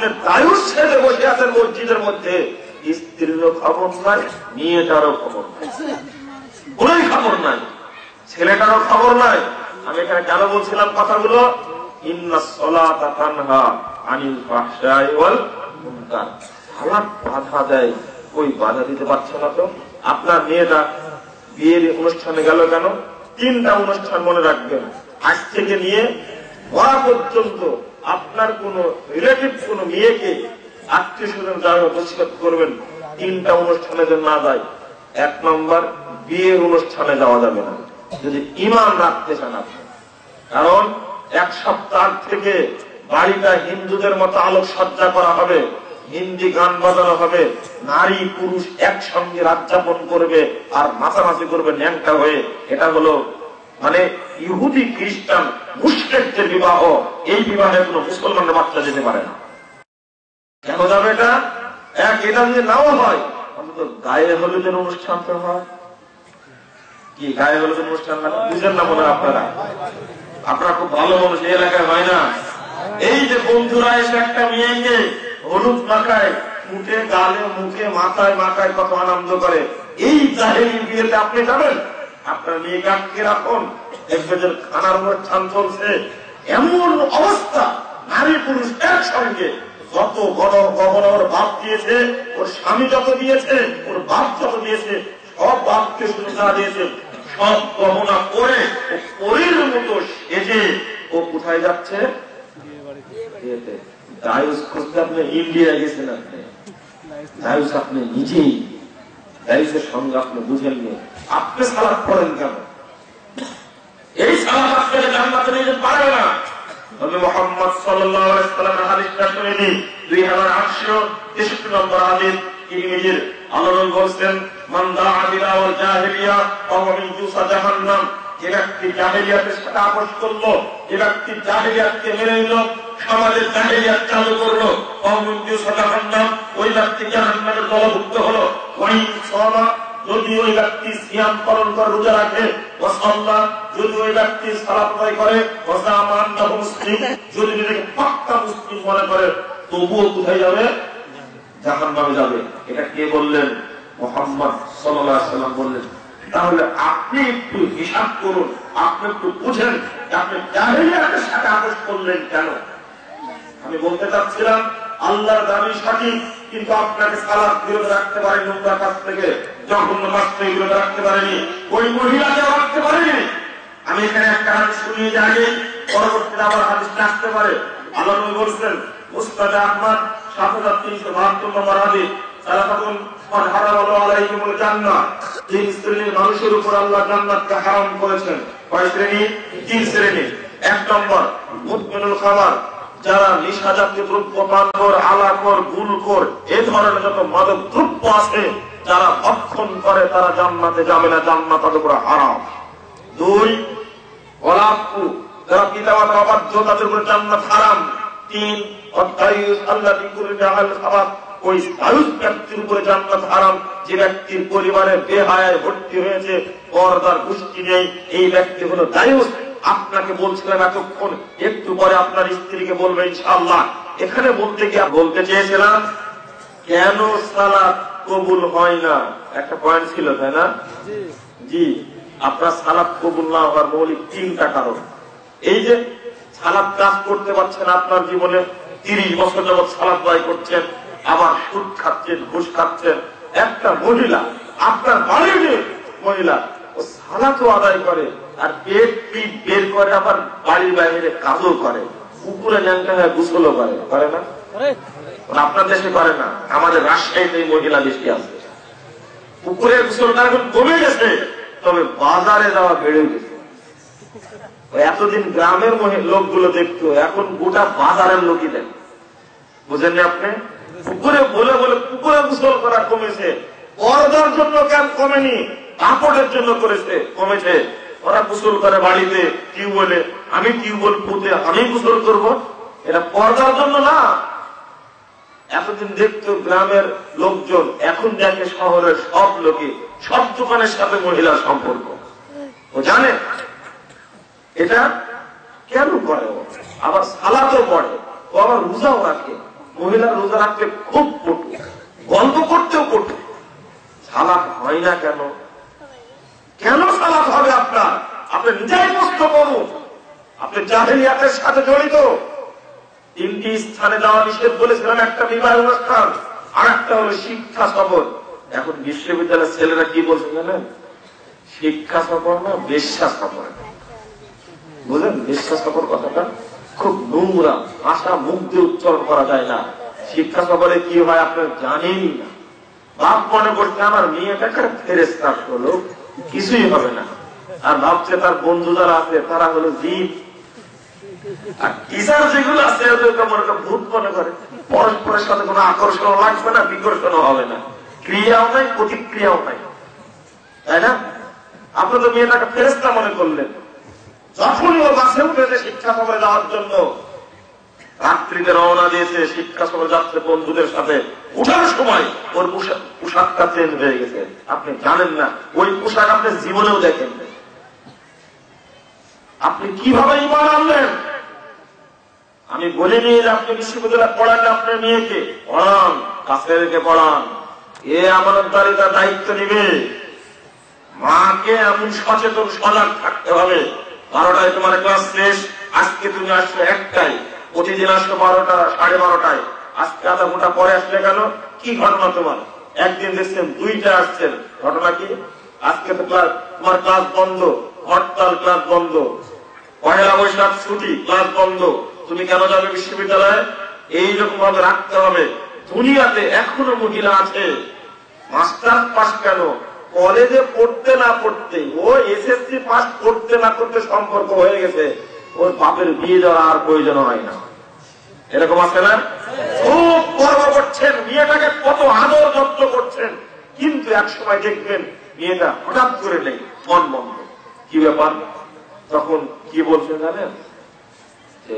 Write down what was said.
আপনি দায়ুস ছেড়ে বসে আছেন মসজিদের মধ্যে, স্ত্রীরও খবর নাই, মেয়েটারও খবর নাই, কোনই খবর নাই, ছেলেটারও খবর নাই। আমি এখানে কেন বলছিলাম কথাগুলো? ইন্নাস সালাতা তানহা আনিল ফাহশাই ওয়াল মুনকার। সালাত বাধা দেয়, ওই বাধা দিতে পারছে না। তো আপনার মেয়েটা বিয়ের অনুষ্ঠানে গেল কেন? 3টা অনুষ্ঠান মনে রাখবেন, আজ থেকে নিয়ে মরা পর্যন্ত আপনার কোন রিলেটিভ কোন মেয়েকে আত্মীয় স্বজন যারা নসিহত করবেন 3টা অনুষ্ঠানে যেন না যায়। 1 নম্বর, বিয়ের অনুষ্ঠানে যাওয়া যাবে না যদি ঈমান রাখতে চান আপনি। কারণ 1 সপ্তাহ থেকে বাড়িটা হিন্দুদের মতো আলোকসজ্জা করা হবে, হিন্দি গান বাজানো হবে, নারী পুরুষ একসঙ্গে রাত যাপন করবে আর নাচানাচি করবে ন্যাংটা হয়ে। এটা হলো মানে ইহুদি খ্রিস্টান মুশরিকদের বিবাহ। এই বিবাহে কোন মুসলমানের বাচ্চা যেতে পারে না। কেন যাবে এটা? এটা যদি নাও হয়, অন্তত গায়ে হলুদের অনুষ্ঠান তো হয়। কি গায়ে হলুদের অনুষ্ঠান বুঝেন না মনে? আপনারা খুব ভালো মানুষ, এই এলাকায় হয় না? এই যে বন্ধুরা এসে একটা মেয়েকে হলুদ মাখায়, মুখে গালে মুখে মাথায় মাথায় কত আনন্দ করে, এই জাহেলি বিয়েতে আপনি যাবেন? আপনার মেয়েকে আটকে রাখুন, দেখবে যে খানার অনুষ্ঠান চলছে, এমন অবস্থা নারী পুরুষ একসঙ্গে, যত বড় গহনা ওর বাপ দিয়েছে, ওর স্বামী যত দিয়েছে, ওর বাপ যত দিয়েছে, সব বাপকে শুধু না দিয়েছে, সব গহনা পরে ও পরীর মতো সেজে ও কোথায় যাচ্ছে? দায়ুস খুঁজতে আপনি ইন্ডিয়া গেছেন, আপনি দায়ুস আপনি নিজেই, দায়ুসের সঙ্গে আপনি বুঝেননি। আপনি সালাত পড়েন কেন? এই সালাত আপনাকে জান্নাতে নিয়ে যেতে পারবে না। নবী মুহাম্মদ সাল্লাল্লাহু আলাইহি ওয়াসাল্লামের হাদিসটা শুনে নিন, 2863 নম্বর হাদিস, তিরমিজির। আল্লাহ বলছেন, মান দাআ বিদাওয়াল জাহিলিয়া ফাহুয়া মিন জুসা জাহান্নাম। যে ব্যক্তি জাহেলিয়াতের সাথে আপোষ করলো, যে ব্যক্তি জাহেলিয়াতকে মেনে নিল, সমাজের জাহেলিয়াত চালু করলো, ওই ব্যক্তি জাহান্নামের দলভুক্ত হলো। যদি ওই ব্যক্তি সিয়াম পালন করে, রোজা রাখে, যদি ওই ব্যক্তি সালাত আদায় করে, মুসলিম, যদি নিজেকে পাক্কা মুসলিম মনে করে, তবুও কোথায় যাবে? জাহান্নামে যাবে। এটা কে বললেন? মুহাম্মদ সাল্লাল্লাহু আলাইহি ওয়াসাল্লাম বললেন। তাহলে আপনি একটু হিসাব করুন, আপনি একটু বুঝেন আপনি জাহেলিয়াতের সাথে আপোষ করলেন কেন। আমি বলতে চাচ্ছিলাম, আল্লাহর দাবি সঠিক, কিন্তু আপনাকে সালাত বিরত রাখতে পারেনি, নোংরা কাজ থেকে, জঘন্য কাজ থেকে বিরত রাখতে পারেনি, ওই মহিলাকে রাখতে পারেনি। আমি এখানে একটা হাদিস শুনিয়ে যাই, পরবর্তীতে আবার হাদিসটা আসতে পারে। আল্লাহ নবী বলছেন, মুসনাদ আহমদ 7372 নম্বর হাদিস, সালাতুন মান হারামাল্লাহু আলাইহিমুল জান্নাহ, 3 শ্রেণীর মানুষের উপর আল্লাহ জান্নাতকে হারাম করেছেন। কয় শ্রেণী? 3 শ্রেণী। 1 নম্বর, মুদমিনুল খামার, যারা নিশা জাতীয় দ্রব্য পান করে, আলাকর, গুলকর, এই ধরনের যত মাদক দ্রব্য আছে, যারা ভক্ষণ করে তারা জান্নাতে যাবে না, জান্নাত তাদের উপর হারাম। 2, ওয়ালাকু, যারা পিতামাতার অবাধ্য তাদের উপর জান্নাত হারাম। 3, অদায়ুস আল্লাযী কুরিহা আল খাবাত, ওই দায়ুস ব্যক্তির উপরে জান্নাত হারাম, যে ব্যক্তির পরিবারে বেহায়ায় ভর্তি হয়েছে, পর্দার গোষ্ঠী নেই, এই ব্যক্তি হলো দায়ুস। আপনাকে বলছিলাম এতক্ষণ, একটু পরে আপনার স্ত্রীকে বলবে ইনশাআল্লাহ। এখানে বলতে চেয়েছিলাম কেন সালাত কবুল হয় না, একটা পয়েন্ট ছিল, তাই না? জি, আপনার সালাত কবুল না হওয়ার মৌলিক 3টা কারণ। এই যে সালাত কাজ করতে পারছেন, আপনার জীবনে 30 বছর যাবৎ সালাত আদায় করছেন, আবার সুদ খাচ্ছেন, ঘুষ খাচ্ছেন। একটা মহিলা, আপনার বাড়ির মহিলা, ও সালাতও আদায় করে আর পেট পিট বের করে, আবার বাড়ির বাইরে কাজও করে, পুকুরে ন্যাংটা হয়ে গোসলও করে না? আপনার দেশে করে না, আমাদের রাজশাহীতে এই মহিলা বেশি আছে। পুকুরের গোসলটা এখন কমে গেছে, তবে বাজারে যাওয়া বেড়ে গেছে। এতদিন গ্রামের লোকগুলো দেখতো, এখন গোটা বাজারের লোকই দেখ। বুঝেননি আপনি? পুকুরে বলে বলে পুকুরে গোসল করা কমেছে, পর্দার জন্য কেন কমেনি? কাপড়ের জন্য কমেছে। ওরা গোসল করে বাড়িতে টিউবওয়েলে, আমি টিউবওয়েল পুঁতে আমি গোসল করবো, এটা পর্দার জন্য না। এতদিন দেখতো গ্রামের লোকজন, এখন দেখে শহরের সব লোকে, সব দোকানের সাথে মহিলার সম্পর্ক। ও জানে এটা কেন করে? আবার সালাতও পড়ে, ও আবার রোজাও রাখে, মহিলা রোজা রাখতে খুব কটু, গল্প করতেও কটু। সালাত হয় না কেন? কেন সালাত হবে আপনার? আপনি নিজেই প্রশ্ন করুন। আপনি জাহেলিয়াতের সাথে জড়িত। 3টি স্থানে যাওয়া নিষেধ বলেছিলাম, একটা বিবাহ অনুষ্ঠান, আর একটা হলো শিক্ষা সফর। এখন বিশ্ববিদ্যালয়ের ছেলেরা কি বলছে জানেন? শিক্ষা সফর না, বেশ্যা সফর। বুঝলেন বেশ্যা সফর কথাটা? খুব নোংরা ভাষা, মুখ দিয়ে উচ্চারণ করা যায় না। শিক্ষা সফরে কি হয় আপনার জানেনই না। বাপ মনে করছে আমার মেয়েটাকে ফেরেশতা হলো, কিছুই হবে না। আর ভাবছে তার বন্ধু যারা আছে তারা হলো জীব। আর টিচার যেগুলো আছে ওদেরকে মনে করে ভূত মনে করে। পরস্পরের সাথে কোনো আকর্ষণ লাগবে না, বিকর্ষণও হবে না, ক্রিয়াও নাই, প্রতিক্রিয়াও নাই, তাই না? আপনি তো মেয়েটাকে ফেরেশতা মনে করলেন। যখনই ও বাসে উঠেছে শিক্ষা সফরে যাওয়ার জন্য, রাত্রিতে রওনা দিয়েছে শিক্ষা সফরে যাচ্ছে বন্ধুদের সাথে, উঠার সময় ওর পোশাকটা চেঞ্জ হয়ে গেছে। আপনি জানেন না, ওই পোশাক আপনি জীবনেও দেখেন। আপনি কিভাবে ঈমান আনলেন? আমি বলিনি যে আপনি বিশ্ববিদ্যালয়ে পড়ান না, আপনার মেয়েকে পড়ান, কাছে রেখে পড়ান। এ আমানতদারিতার দায়িত্ব নিবে। মাকে এমন সচেতন সজাগ থাকতে হবে। 12টায় তোমার ক্লাস শেষ, আজকে তুমি আসলে 1টায়, প্রতিদিন আসলে 12টা, 12:30টায়, আজকে আধা ঘন্টা পরে আসলে কেন? কি ঘটনা তোমার? একদিন দেখছেন 2টায় আসছেন, ঘটনা কি? আজকে তো তোমার ক্লাস বন্ধ, হরতাল, ক্লাস বন্ধ, পহেলা বৈশাখ ছুটি, ক্লাস বন্ধ, তুমি কেন যাবে বিশ্ববিদ্যালয়ে? এইরকম ভাবে রাখতে হবে। দুনিয়াতে এখনো মহিলা আছে মাস্টার পাস কেন, কলেজে পড়তে না পড়তে, ও এসএসসি পাস করতে না করতে সম্পর্ক হয়ে গেছে, ওর বাপের বিয়ে দেওয়া আর প্রয়োজন হয় না। এরকম আছে না? খুব গর্ব করছেন, মেয়েটাকে কত আদর যত্ন করছেন, কিন্তু একসময় দেখবেন মেয়েটা হঠাৎ করে নেই, মন বন্ধ। কি ব্যাপার? তখন কি বলছেন জানেন? যে